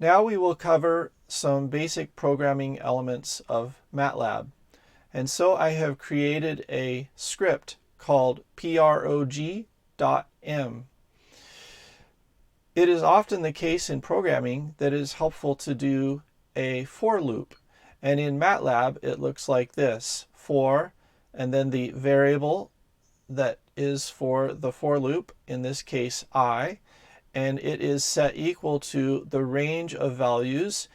Now we will cover some basic programming elements of Matlab. And so I have created a script called prog.m. It is often the case in programming that it is helpful to do a for loop. And in Matlab, it looks like this: for, and then the variable that is for the for loop, in this case I, and it is set equal to the range of values,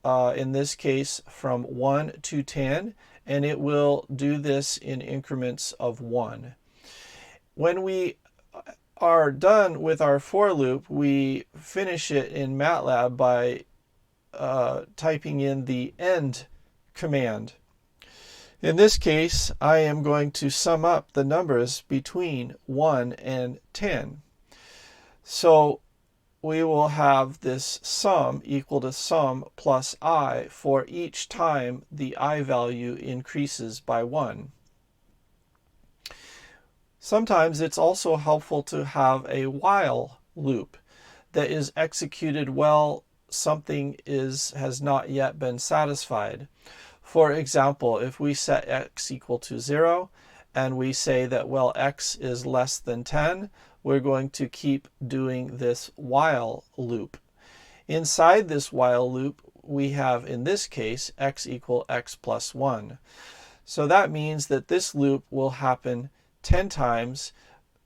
in this case from 1 to 10, and it will do this in increments of 1. When we are done with our for loop, we finish it in Matlab by typing in the end command. In this case, I am going to sum up the numbers between 1 and 10. So we will have this sum equal to sum plus I for each time the I value increases by 1. Sometimes it's also helpful to have a while loop that is executed while something has not yet been satisfied. For example, if we set x equal to 0 and we say that, well, x is less than 10, we're going to keep doing this while loop. Inside this while loop, we have, in this case, x equal x plus 1. So that means that this loop will happen 10 times,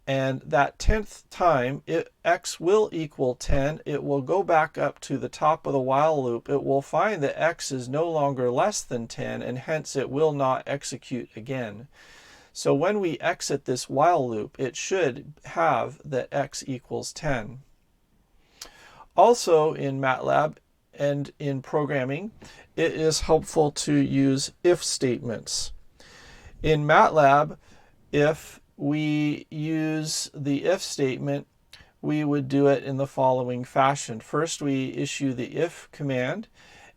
and that 10th time, x will equal 10. It will go back up to the top of the while loop. It will find that x is no longer less than 10, and hence it will not execute again. So when we exit this while loop, it should have that x equals 10. Also in Matlab and in programming, it is helpful to use if statements. In Matlab, if we use the if statement, we would do it in the following fashion. First, we issue the if command,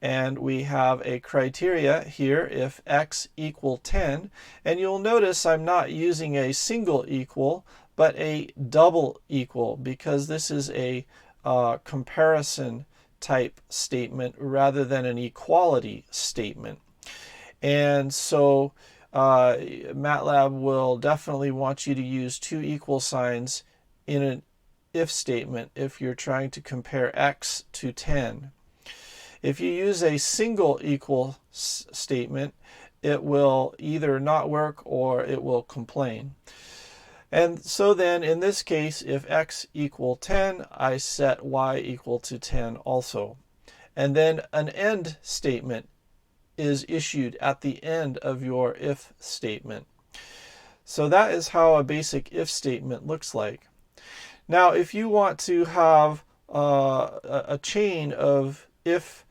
and we have a criteria here, if x equal 10. And you'll notice I'm not using a single equal, but a double equal, because this is a comparison type statement rather than an equality statement. And so Matlab will definitely want you to use two equal signs in an if statement if you're trying to compare x to 10. If you use a single equal statement, it will either not work or it will complain. And so then in this case, if x equal 10, I set y equal to 10 also. And then an end statement is issued at the end of your if statement. So that is how a basic if statement looks like. Now, if you want to have a chain of if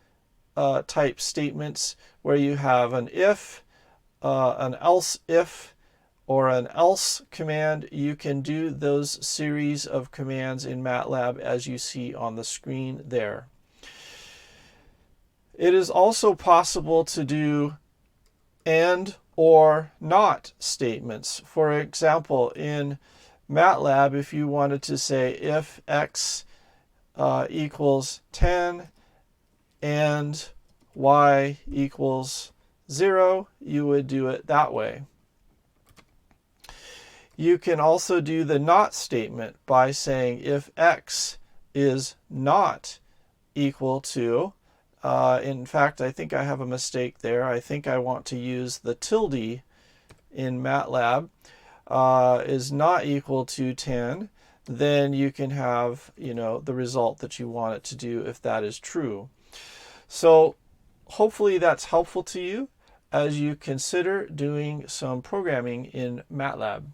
type statements where you have an if, an else if, or an else command, you can do those series of commands in Matlab as you see on the screen there. It is also possible to do and or not statements. For example, in Matlab, if you wanted to say if x equals 10 and y equals 0, you would do it that way. You can also do the not statement by saying if x is not equal to, in fact, I think I have a mistake there. I think I want to use the tilde in Matlab, is not equal to 10. Then you can have, the result that you want it to do if that is true. So hopefully that's helpful to you as you consider doing some programming in Matlab.